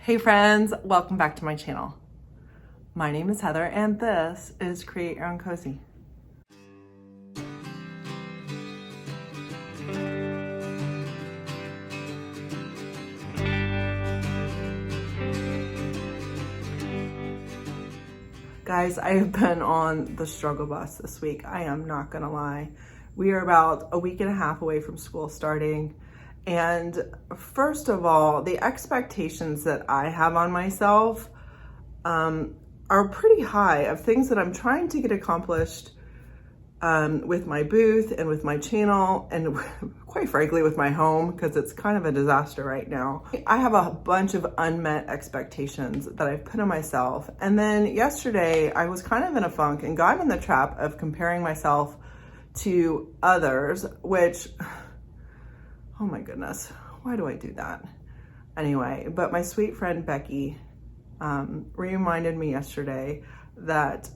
Hey friends, welcome back to my channel. My name is Heather and this is Create Your Own Cozy. Guys, I have been on the struggle bus this week. I am not gonna lie. We are about a week and a half away from school starting. And first of all, the expectations that I have on myself are pretty high of things that I'm trying to get accomplished with my booth and with my channel and quite frankly with my home, because it's kind of a disaster right now. I have a bunch of unmet expectations that I've put on myself. And then yesterday I was kind of in a funk and got in the trap of comparing myself to others, which, oh my goodness, why do I do that? Anyway, but my sweet friend Becky reminded me yesterday that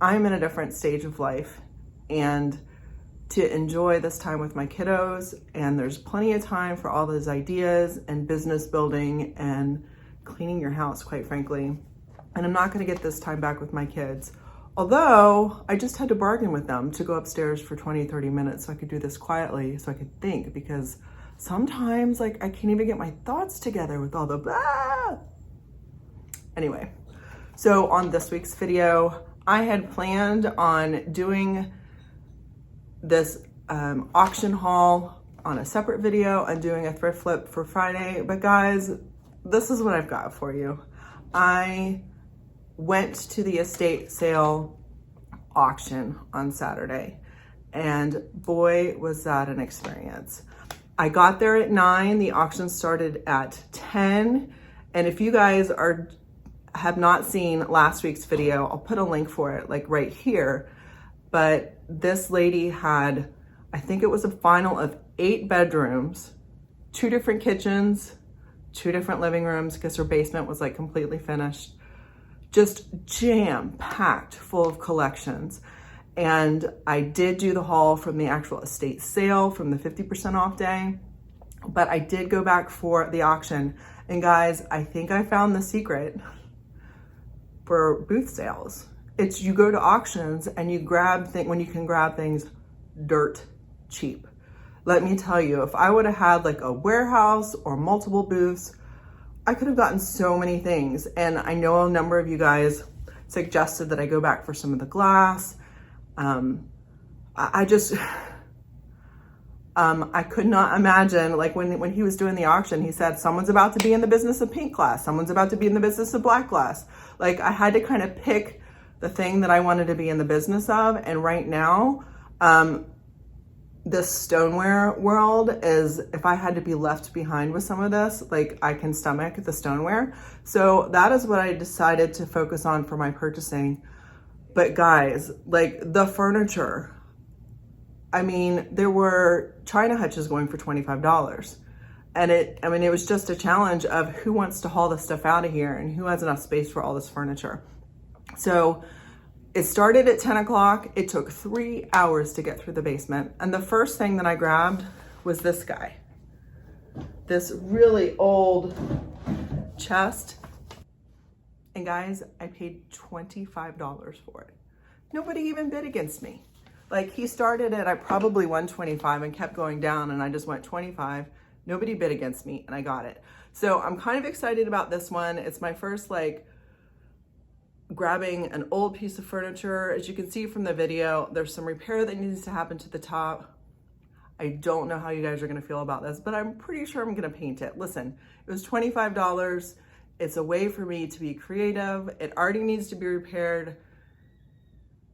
I'm in a different stage of life and to enjoy this time with my kiddos, and there's plenty of time for all those ideas and business building and cleaning your house, quite frankly. And I'm not gonna get this time back with my kids. Although I just had to bargain with them to go upstairs for 20, 30 minutes so I could do this quietly, so I could think, because sometimes like I can't even get my thoughts together with all the blah. Anyway, so on this week's video, I had planned on doing this auction haul on a separate video and doing a thrift flip for Friday. But guys, this is what I've got for you. I went to the estate sale auction on Saturday, and boy, was that an experience. I got there at 9, the auction started at 10. And if you guys have not seen last week's video, I'll put a link for it like right here. But this lady had, I think it was a final of 8 bedrooms, 2 different kitchens, 2 different living rooms, because her basement was like completely finished, just jam-packed full of collections. And I did do the haul from the actual estate sale from the 50% off day, but I did go back for the auction. And guys, I think I found the secret for booth sales. It's you go to auctions and you grab when you can grab things dirt cheap. Let me tell you, if I would have had like a warehouse or multiple booths, I could have gotten so many things. And I know a number of you guys suggested that I go back for some of the glass. I could not imagine, like when he was doing the auction, he said, someone's about to be in the business of pink glass. Someone's about to be in the business of black glass. Like I had to kind of pick the thing that I wanted to be in the business of. And right now, this stoneware world is, if I had to be left behind with some of this, like I can stomach the stoneware. So that is what I decided to focus on for my purchasing. But guys, like the furniture, I mean, there were China hutches going for $25. And it was just a challenge of who wants to haul this stuff out of here and who has enough space for all this furniture. So it started at 10 o'clock. It took 3 hours to get through the basement. And the first thing that I grabbed was this guy, this really old chest. And guys, I paid $25 for it. Nobody even bid against me. Like he started at probably 125 and kept going down, and I just went 25. Nobody bid against me and I got it. So I'm kind of excited about this one. It's my first like grabbing an old piece of furniture. As you can see from the video, there's some repair that needs to happen to the top. I don't know how you guys are gonna feel about this, but I'm pretty sure I'm gonna paint it. Listen, it was $25. It's a way for me to be creative. It already needs to be repaired.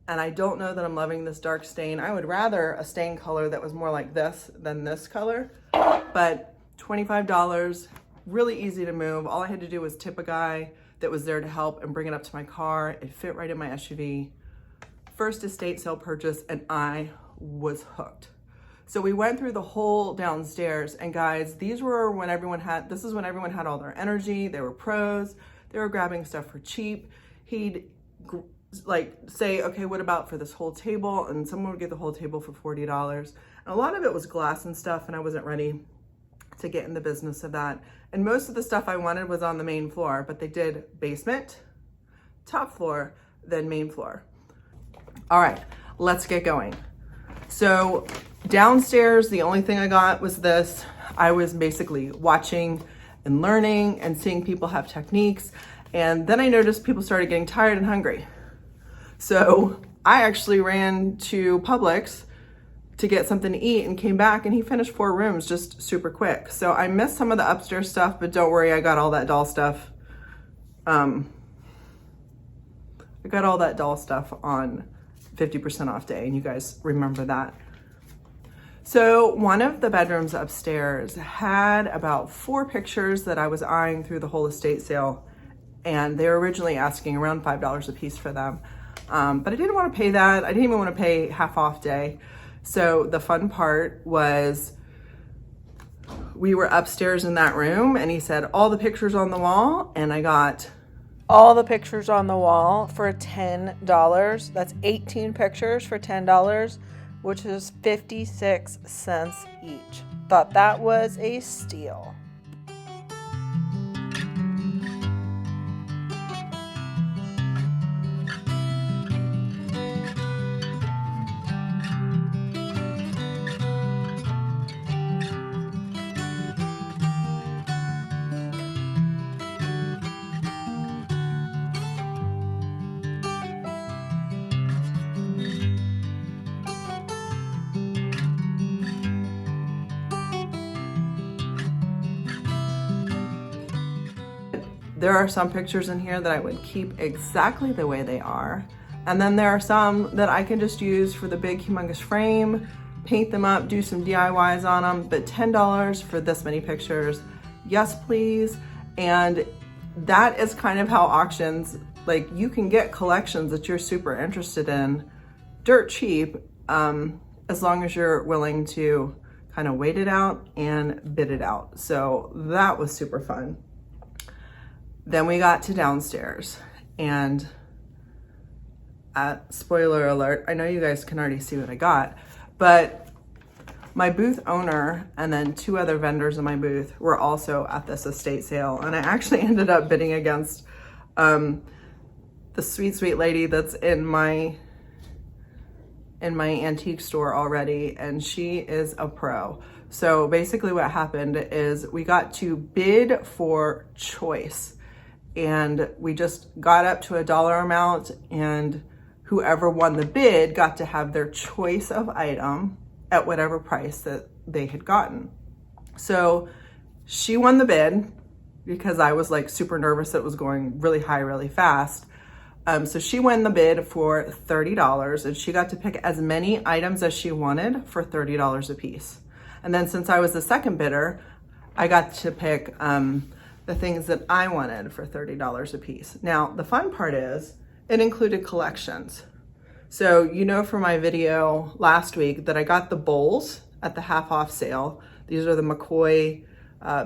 And I don't know that I'm loving this dark stain. I would rather a stain color that was more like this than this color, but $25, really easy to move. All I had to do was tip a guy that was there to help and bring it up to my car. It fit right in my SUV. First estate sale purchase, and I was hooked. So we went through the whole downstairs, and guys, this is when everyone had all their energy. They were pros. They were grabbing stuff for cheap. He'd like say, okay, what about for this whole table? And someone would get the whole table for $40. And a lot of it was glass and stuff, and I wasn't ready to get in the business of that. And most of the stuff I wanted was on the main floor, but they did basement, top floor, then main floor. All right, let's get going. So downstairs, the only thing I got was this. I was basically watching and learning and seeing people have techniques. And then I noticed people started getting tired and hungry. So I actually ran to Publix to get something to eat and came back, and he finished 4 rooms just super quick. So I missed some of the upstairs stuff, but don't worry, I got all that doll stuff. I got all that doll stuff on 50% off day, and you guys remember that. So one of the bedrooms upstairs had about 4 pictures that I was eyeing through the whole estate sale, and they were originally asking around $5 a piece for them. But I didn't want to pay that. I didn't even want to pay half off day. So the fun part was we were upstairs in that room, and he said all the pictures on the wall, and I got all the pictures on the wall for $10. That's 18 pictures for $10, which is 56 cents each. Thought that was a steal. There are some pictures in here that I would keep exactly the way they are. And then there are some that I can just use for the big humongous frame, paint them up, do some DIYs on them, but $10 for this many pictures, yes please. And that is kind of how auctions, like you can get collections that you're super interested in dirt cheap, as long as you're willing to kind of wait it out and bid it out. So that was super fun. Then we got to downstairs, and spoiler alert, I know you guys can already see what I got, but my booth owner and then 2 other vendors in my booth were also at this estate sale, and I actually ended up bidding against the sweet lady that's in my antique store already, and she is a pro. So basically what happened is we got to bid for choice. And we just got up to a dollar amount, and whoever won the bid got to have their choice of item at whatever price that they had gotten. So she won the bid because I was like super nervous that it was going really high, really fast. So she won the bid for $30, and she got to pick as many items as she wanted for $30 a piece. And then since I was the second bidder, I got to pick the things that I wanted for $30 a piece. Now, the fun part is it included collections. So you know from my video last week that I got the bowls at the half off sale. These are the McCoy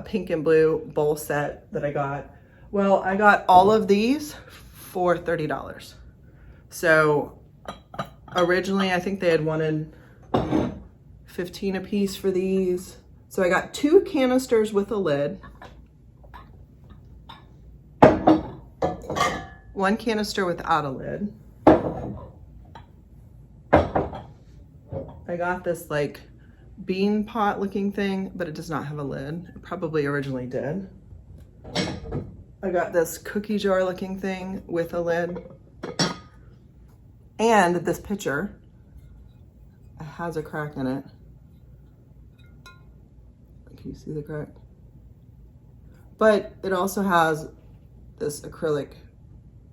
pink and blue bowl set that I got. Well, I got all of these for $30. So originally I think they had wanted 15 a piece for these. So I got 2 canisters with a lid, 1 canister without a lid. I got this like bean pot looking thing, but it does not have a lid. It probably originally did. I got this cookie jar looking thing with a lid. And this pitcher has a crack in it. Can you see the crack? But it also has this acrylic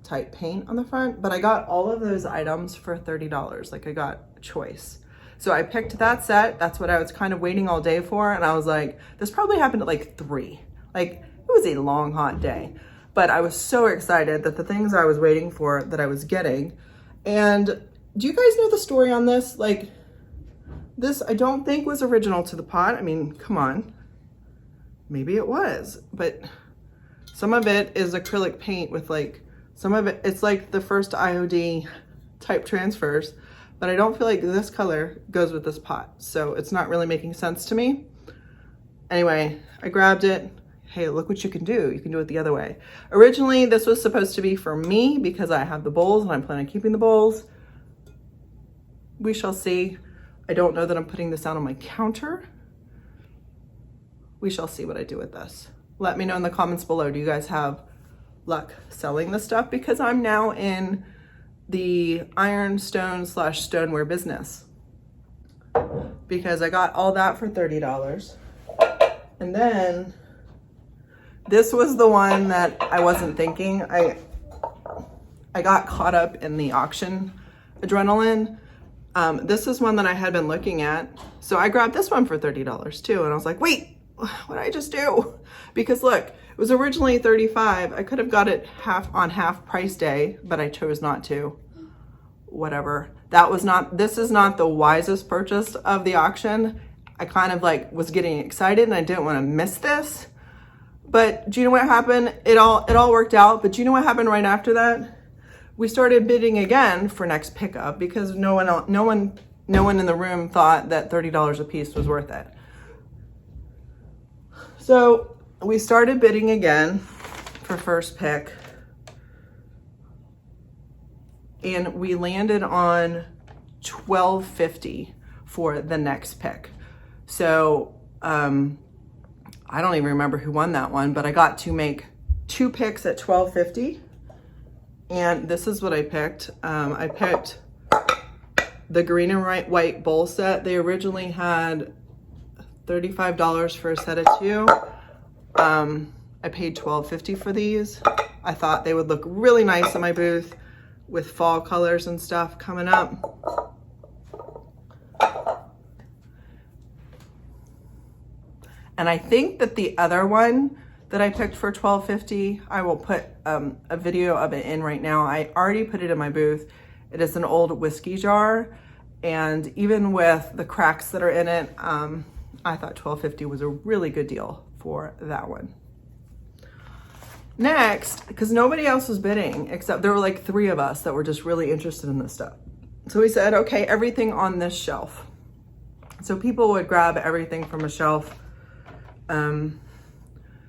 type paint on the front, but I got all of those items for $30. Like I got a choice. So I picked that set. That's what I was kind of waiting all day for. And I was like, this probably happened at like 3. Like it was a long, hot day, but I was so excited that the things I was waiting for that I was getting. And do you guys know the story on this? Like this, I don't think was original to the pot. I mean, come on, maybe it was, but some of it is acrylic paint with like, some of it, it's like the first IOD type transfers, but I don't feel like this color goes with this pot. So it's not really making sense to me. Anyway, I grabbed it. Hey, look what you can do. You can do it the other way. Originally, this was supposed to be for me because I have the bowls and I'm planning on keeping the bowls. We shall see. I don't know that I'm putting this out on my counter. We shall see what I do with this. Let me know in the comments below. Do you guys have luck selling this stuff? Because I'm now in the ironstone / stoneware business. Because I got all that for $30. And then this was the one that I wasn't thinking. I got caught up in the auction adrenaline. This is one that I had been looking at. So I grabbed this one for $30 too. And I was like, wait, what did I just do? Because look, it was originally $35. I could have got it half price day, but I chose not to. Whatever. This is not the wisest purchase of the auction. I kind of like was getting excited and I didn't want to miss this. But do you know what happened? It all worked out. But do you know what happened right after that? We started bidding again for next pickup because no one in the room thought that $30 a piece was worth it. So we started bidding again for first pick. And we landed on $12.50 for the next pick. So I don't even remember who won that one, but I got to make 2 picks at $12.50. And this is what I picked. I picked the green and white bowl set. They originally had $35 for a set of 2. I paid $12.50 for these. I thought they would look really nice in my booth with fall colors and stuff coming up. And I think that the other one that I picked for $12.50, I will put a video of it in right now. I already put it in my booth. It is an old whiskey jar. And even with the cracks that are in it, I thought $12.50 was a really good deal for that one. Next, because nobody else was bidding, except there were like 3 of us that were just really interested in this stuff. So we said, okay, everything on this shelf. So people would grab everything from a shelf.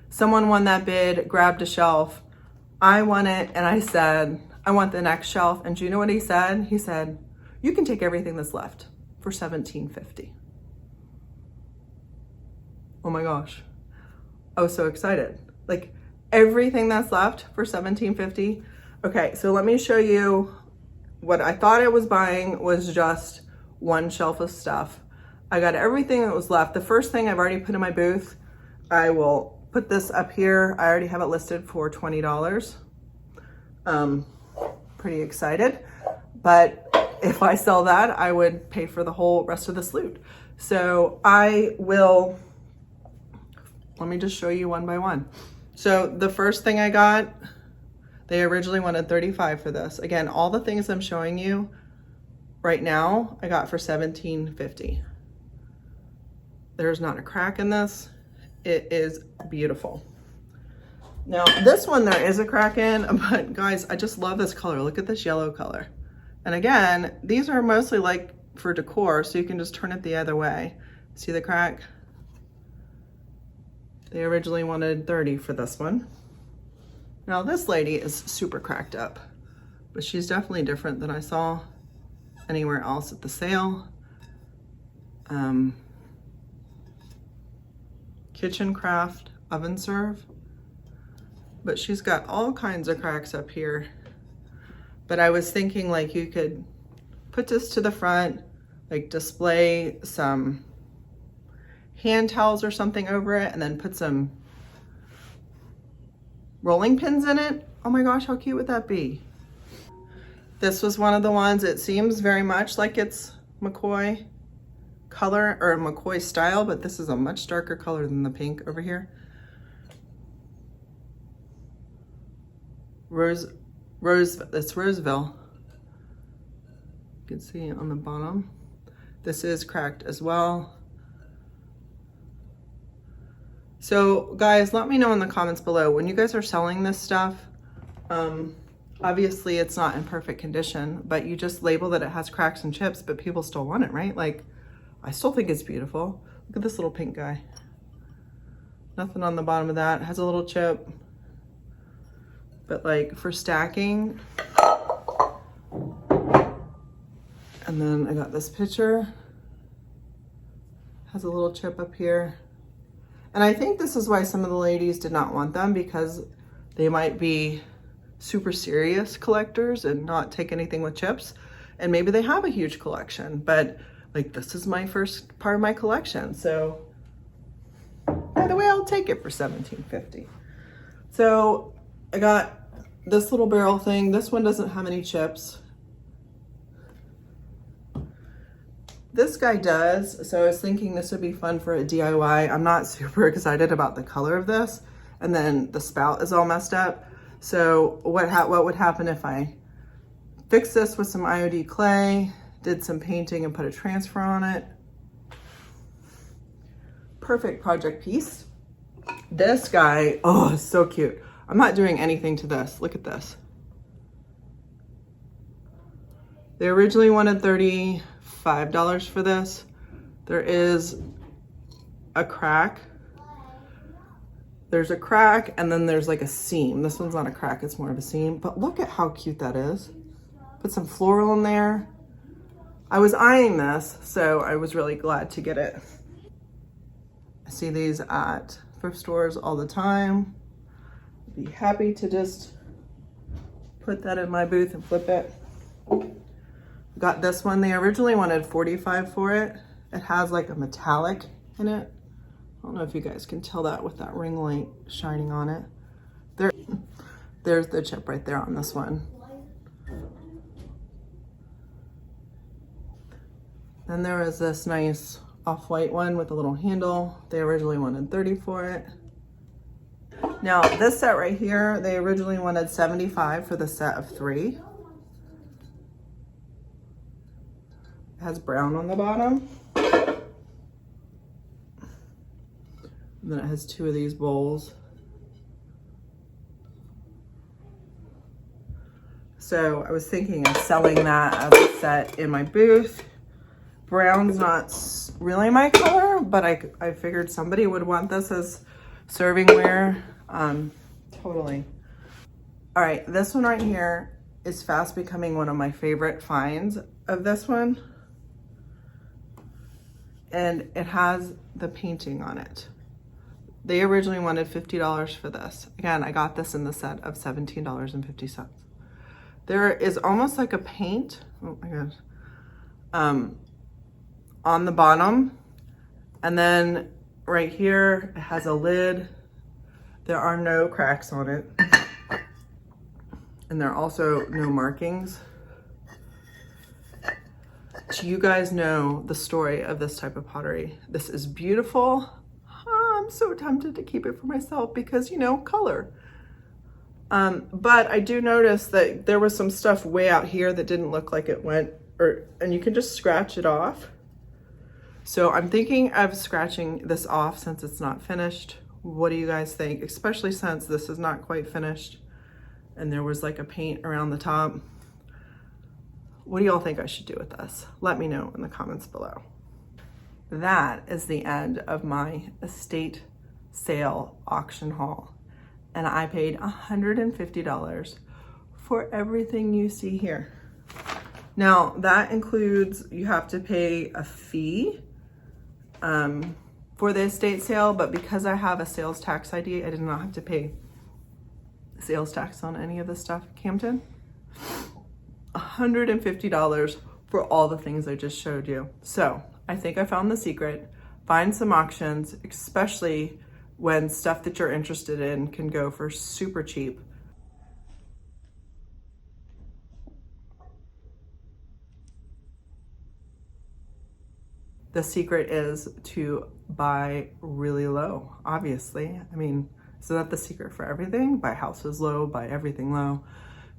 Someone won that bid, grabbed a shelf. I won it, and I said, I want the next shelf. And do you know what he said? He said, you can take everything that's left for $17.50. Oh my gosh. I was so excited. Like, everything that's left for $17.50. Okay, so let me show you what I thought I was buying was just 1 shelf of stuff. I got everything that was left. The first thing I've already put in my booth. I will put this up here. I already have it listed for $20. Pretty excited. But if I sell that, I would pay for the whole rest of this loot. So let me just show you one by one. So the first thing I got, they originally wanted $35 for this. Again, all the things I'm showing you right now, I got for $17.50. There's not a crack in this. It is beautiful. Now this one there is a crack in, but guys, I just love this color. Look at this yellow color. And again, these are mostly like for decor, so you can just turn it the other way. See the crack? They originally wanted $30 for this one. Now this lady is super cracked up, but she's definitely different than I saw anywhere else at the sale. Kitchen craft oven serve, but she's got all kinds of cracks up here. But I was thinking like you could put this to the front, like display some hand towels or something over it, and then put some rolling pins in it. Oh my gosh, how cute would that be? This was one of the ones, it seems very much like it's McCoy color or McCoy style, but this is a much darker color than the pink over here. That's Roseville. You can see on the bottom. This is cracked as well. So guys, let me know in the comments below when you guys are selling this stuff. Obviously it's not in perfect condition, but you just label that it has cracks and chips, but people still want it, right? Like, I still think it's beautiful. Look at this little pink guy. Nothing on the bottom of that. It has a little chip. But like for stacking. And then I got this pitcher. Has a little chip up here. And I think this is why some of the ladies did not want them, because they might be super serious collectors and not take anything with chips. And maybe they have a huge collection, but like this is my first part of my collection. So by the way, I'll take it for $17.50. So I got this little barrel thing. This one doesn't have any chips. This guy does, so I was thinking this would be fun for a DIY. I'm not super excited about the color of this, and then the spout is all messed up. So what would happen if I fixed this with some IOD clay, did some painting and put a transfer on it? Perfect project piece. This guy, oh, it's so cute. I'm not doing anything to this. Look at this. They originally wanted $35 for this. There is a crack. There's a crack and then there's like a seam. This one's not a crack, it's more of a seam. But look at how cute that is. Put some floral in there. I was eyeing this, so I was really glad to get it. I see these at thrift stores all the time. Be happy to just put that in my booth and flip it. Got this one. They originally wanted $45 for it. It has like a metallic in it. I don't know if you guys can tell that with that ring light shining on it. There's the chip right there on this one. Then there was this nice off-white one with a little handle. They originally wanted $30 for it. Now this set right here, they originally wanted $75 for the set of 3. It has brown on the bottom. And then it has 2 of these bowls. So I was thinking of selling that as a set in my booth. Brown's not really my color, but I figured somebody would want this as servingware. Totally. All right, this one right here is fast becoming one of my favorite finds of this one. And it has the painting on it. They originally wanted $50 for this. Again, I got this in the set of $17.50. There is almost like a paint, oh my gosh, on the bottom. And then right here, it has a lid. There are no cracks on it. And there are also no markings. Do you guys know the story of this type of pottery? This is beautiful. I'm so tempted to keep it for myself because, you know, color. But I do notice that there was some stuff way out here that didn't look like it went, and you can just scratch it off. So I'm thinking of scratching this off since it's not finished. What do you guys think? Especially since this is not quite finished and there was like a paint around the top. What do y'all think I should do with this? Let me know in the comments below. That is the end of my estate sale auction haul. And I paid $150 for everything you see here. Now that includes, you have to pay a fee for the estate sale, but because I have a sales tax ID, I did not have to pay sales tax on any of this stuff. Camden, $150 for all the things I just showed you. So I think I found the secret. Find some auctions, especially when stuff that you're interested in can go for super cheap. The secret is to buy really low, obviously. I mean, isn't that the secret for everything? Buy houses low, buy everything low.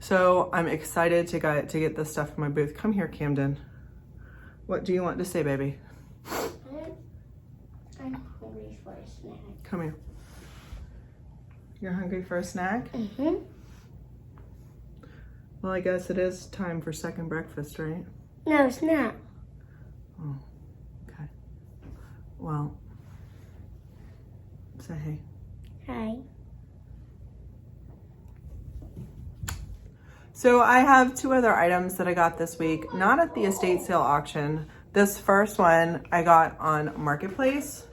So I'm excited to get this stuff in my booth. Come here, Camden. What do you want to say, baby? I'm hungry for a snack. Come here. You're hungry for a snack? Mm-hmm. Well, I guess it is time for second breakfast, right? No, it's not. Oh, okay. Well, say hey. Hi. So I have two other items that I got this week, not at the estate sale auction. This first one I got on Marketplace.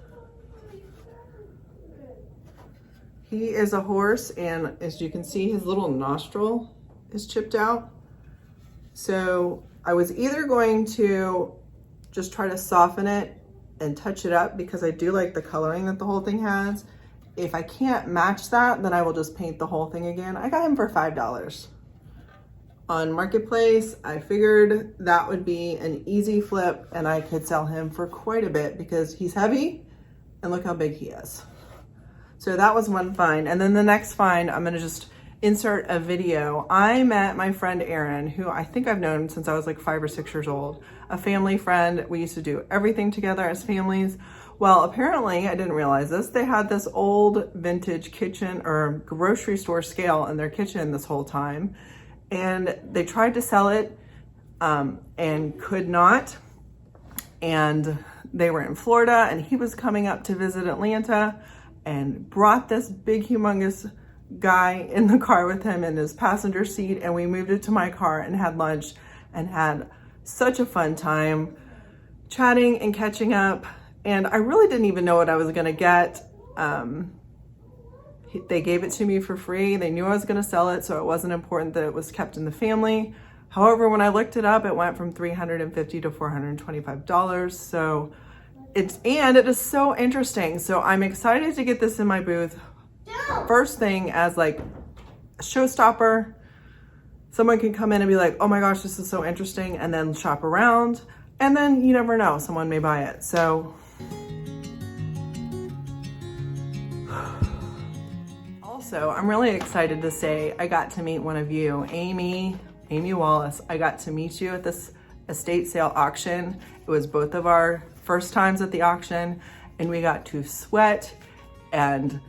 He is a horse, and as you can see, his little nostril is chipped out. So I was either going to just try to soften it and touch it up because I do like the coloring that the whole thing has. If I can't match that, then I will just paint the whole thing again. I got him for $5. On Marketplace, I figured that would be an easy flip and I could sell him for quite a bit because he's heavy and look how big he is. So that was one find. And then the next find, I'm gonna just insert a video. I met my friend Erin, who I think I've known since I was like 5 or 6 years old, a family friend. We used to do everything together as families. Well, apparently, I didn't realize this, they had this old vintage kitchen or grocery store scale in their kitchen this whole time. And they tried to sell it and could not. And they were in Florida and he was coming up to visit Atlanta and brought this big, humongous guy in the car with him in his passenger seat. And we moved it to my car and had lunch and had such a fun time chatting and catching up. And I really didn't even know what I was gonna get. They gave it to me for free. They knew I was gonna sell it, so it wasn't important that it was kept in the family. However, when I looked it up, it went from $350 to $425. So it is so interesting. So I'm excited to get this in my booth. First thing as like a showstopper, someone can come in and be like, oh my gosh, this is so interesting, and then shop around. And then you never know, someone may buy it. So also, I'm really excited to say I got to meet one of you, Amy Wallace. I got to meet you at this estate sale auction. It was both of our first times at the auction, and we got to sweat and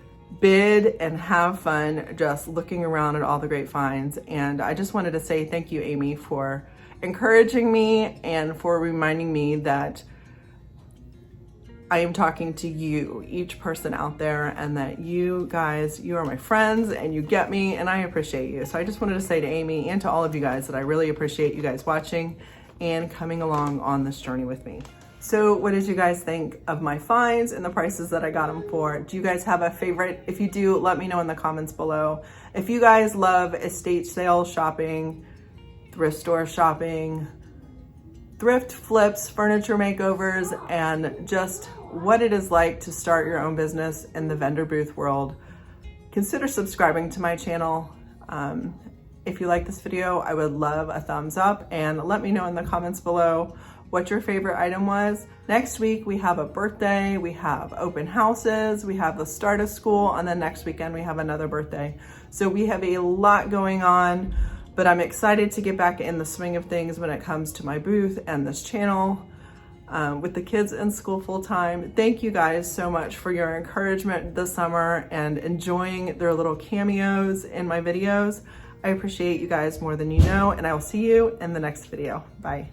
bid and have fun just looking around at all the great finds. And I just wanted to say thank you, Amy, for encouraging me and for reminding me that I am talking to you, each person out there, and that you guys, you are my friends and you get me and I appreciate you. So I just wanted to say to Amy and to all of you guys that I really appreciate you guys watching and coming along on this journey with me. So what did you guys think of my finds and the prices that I got them for? Do you guys have a favorite? If you do, let me know in the comments below. If you guys love estate sale shopping, thrift store shopping, thrift flips, furniture makeovers, and just what it is like to start your own business in the vendor booth world, consider subscribing to my channel. If you like this video, I would love a thumbs up, and let me know in the comments below what your favorite item was. Next week, we have a birthday, we have open houses, we have the start of school, and then next weekend we have another birthday. So we have a lot going on, but I'm excited to get back in the swing of things when it comes to my booth and this channel. With the kids in school full time. Thank you guys so much for your encouragement this summer and enjoying their little cameos in my videos. I appreciate you guys more than you know, and I will see you in the next video. Bye.